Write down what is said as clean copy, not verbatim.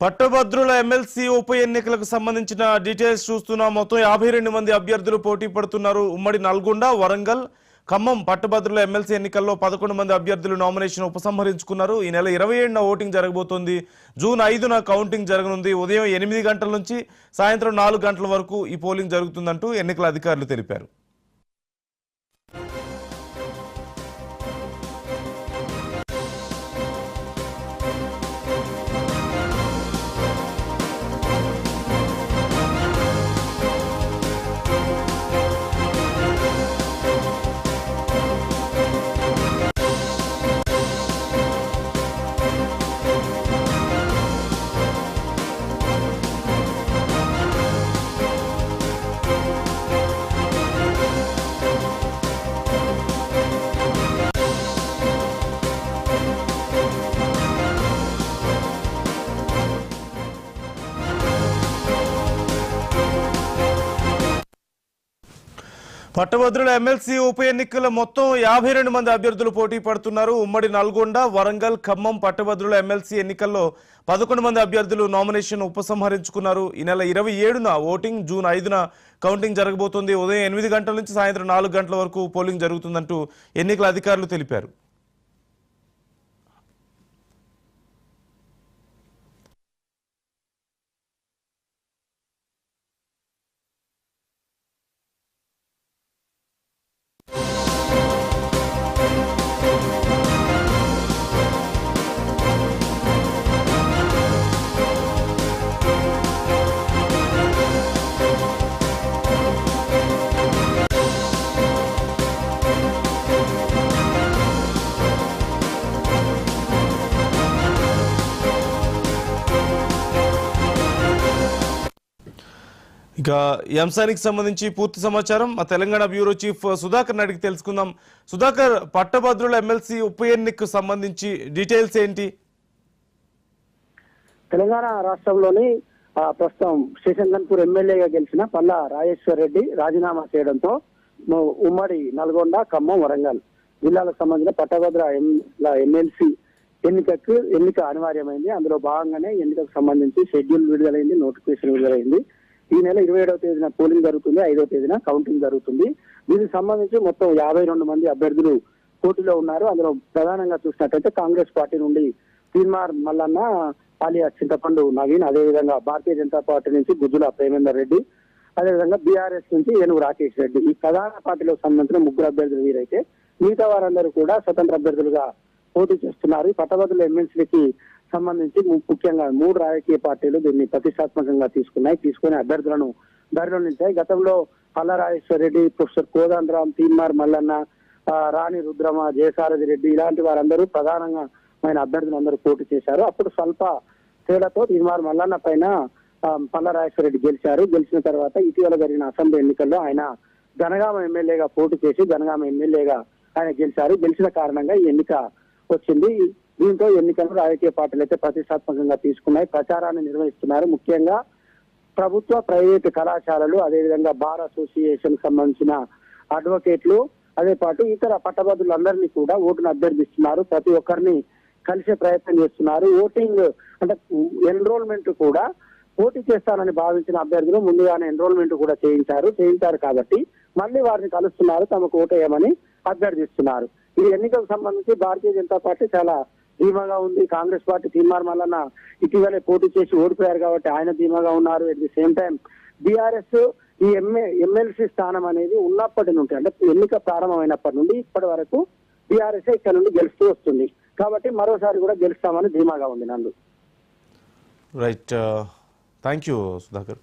పట్టభద్రుల ఎమ్మెల్సీ ఉప ఎన్నికలకు సంబంధించిన డీటెయిల్స్ చూస్తున్నాం. మొత్తం 52 మంది అభ్యర్థులు పోటీ పడుతున్నారు. ఉమ్మడి నల్గొండ, వరంగల్, ఖమ్మం పట్టభద్రుల ఎమ్మెల్సీ ఎన్నికల్లో 11 మంది అభ్యర్థులు నామినేషన్ ఉపసంహరించుకున్నారు. ఈ నెల 27న ఓటింగ్ జరగబోతోంది. జూన్ 5న కౌంటింగ్ జరగనుంది. ఉదయం 8 గంటల నుంచి సాయంత్రం 4 గంటల వరకు ఈ పోలింగ్ జరుగుతుందంటూ ఎన్నికల అధికారులు తెలిపారు. పట్టభద్రుల ఎమ్మెల్సీ ఉప ఎన్నికల మొత్తం 52 మంది అభ్యర్థులు పోటీ పడుతున్నారు. ఉమ్మడి నల్గొండ, వరంగల్, ఖమ్మం పట్టభద్రుల ఎమ్మెల్సీ ఎన్నికల్లో 11 మంది అభ్యర్థులు నామినేషన్ ఉపసంహరించుకున్నారు. ఈ నెల 27న ఓటింగ్, జూన్ 5న కౌంటింగ్ జరగబోతోంది. ఉదయం 8 గంటల నుంచి సాయంత్రం 4 గంటల వరకు పోలింగ్ జరుగుతుందంటూ ఎన్నికల అధికారులు తెలిపారు. ఇక ఈ అంశానికి సంబంధించి పూర్తి సమాచారం మా తెలంగాణ బ్యూరో చీఫ్ సుధాకర్ అడిగి తెలుసుకుందాం. సుధాకర్, పట్టభద్రుల ఎమ్మెల్సీ ఉప ఎన్నికకు సంబంధించి డీటెయిల్స్ ఏంటి? తెలంగాణ రాష్ట్రంలోని ప్రస్తుతం శేషంగన్పూర్ ఎమ్మెల్యేగా గెలిచిన పల్లా రాజేశ్వర్ రెడ్డి రాజీనామా చేయడంతో ఉమ్మడి నల్గొండ, ఖమ్మం, వరంగల్ జిల్లాలకు సంబంధించిన పట్టభద్ర ఎమ్మెల్సీ ఎన్నిక అనివార్యమైంది. అందులో భాగంగానే ఎన్నికకు సంబంధించి షెడ్యూల్ విడుదలైంది, నోటిఫికేషన్ విడుదలైంది. ఈ నెల 27వ తేదీన పోలింగ్ జరుగుతుంది, 5వ తేదీన కౌంటింగ్ జరుగుతుంది. దీనికి సంబంధించి మొత్తం 52 మంది అభ్యర్థులు పోటీలో ఉన్నారు. అందులో ప్రధానంగా చూసినట్టయితే కాంగ్రెస్ పార్టీ నుండి తీన్మార్ మల్లన్న, ఆలియా చింతపండు నవీన్, అదేవిధంగా భారతీయ జనతా పార్టీ నుంచి గుజ్జుల ప్రేమేందర్ రెడ్డి, అదేవిధంగా బీఆర్ఎస్ నుంచి ఏనుగు రాకేష్ రెడ్డి, ఈ ప్రధాన పార్టీలకు సంబంధించిన 3 అభ్యర్థులు వీరైతే మిగతా వారందరూ కూడా స్వతంత్ర అభ్యర్థులుగా పోటీ చేస్తున్నారు. ఈ పట్టభద్రుల ఎమ్మెల్సీలకి సంబంధించి ముఖ్యంగా 3 రాజకీయ పార్టీలు దీన్ని ప్రతిష్టాత్మకంగా తీసుకుని అభ్యర్థులను బరిలో నిలిచాయి. గతంలో పల్లా రాజేశ్వర్ రెడ్డి, ప్రొఫెసర్ కోదండరాం, తీన్మార్ మల్లన్న, రాణి రుద్రమ, జయసారథి రెడ్డి ఇలాంటి వారందరూ ప్రధానంగా అభ్యర్థులు అందరూ పోటీ చేశారు. అప్పుడు స్వల్ప తేడాతో తీన్మార్ మల్లన్న పైన పల్లా రాజేశ్వర్ రెడ్డి గెలిచారు. గెలిచిన తర్వాత ఇటీవల జరిగిన అసెంబ్లీ ఎన్నికల్లో ఆయన జనగామ ఎమ్మెల్యేగా పోటీ చేసి జనగామ ఎమ్మెల్యేగా ఆయన గెలిచారు. గెలిచిన కారణంగా ఈ ఎన్నిక వచ్చింది. దీంతో ఎన్నికలను రాజకీయ పార్టీలు అయితే ప్రతిష్టాత్మకంగా తీసుకున్నాయి, ప్రచారాన్ని నిర్వహిస్తున్నారు. ముఖ్యంగా ప్రభుత్వ, ప్రైవేటు కళాశాలలు, అదేవిధంగా బార్ అసోసియేషన్ సంబంధించిన అడ్వకేట్లు, అదే పాటు ఇతర పట్టభద్రులందరినీ కూడా ఓటును అభ్యర్థిస్తున్నారు. ప్రతి ఒక్కరిని కలిసే ప్రయత్నం చేస్తున్నారు. ఓటింగ్ అంటే ఎన్రోల్మెంట్ కూడా పోటీ చేస్తానని భావించిన అభ్యర్థులు ముందుగానే ఎన్రోల్మెంట్ కూడా చేయించారు కాబట్టి మళ్ళీ వారిని కలుస్తున్నారు, తమకు ఓటేయమని అభ్యర్థిస్తున్నారు. ఈ ఎన్నికలకు సంబంధించి భారతీయ జనతా పార్టీ చాలా ధీమాగా ఉంది. కాంగ్రెస్ పార్టీ తీన్మార్ మల్లన్న ఇటీవలే పోటీ చేసి ఓడిపోయారు కాబట్టి ఆయన ధీమాగా ఉన్నారు. At the same time BRS ఈ ఎమ్మెల్సీ స్థానం అనేది ఉన్నప్పటి నుండి, అంటే ఎన్నిక ప్రారంభమైనప్పటి నుండి ఇప్పటి వరకు బీఆర్ఎస్ ఇక్కడ నుండి గెలుస్తూ వస్తుంది కాబట్టి మరోసారి కూడా గెలుస్తామని ధీమాగా ఉంది. నందు రైట్, థ్యాంక్ యూ సుధాకర్.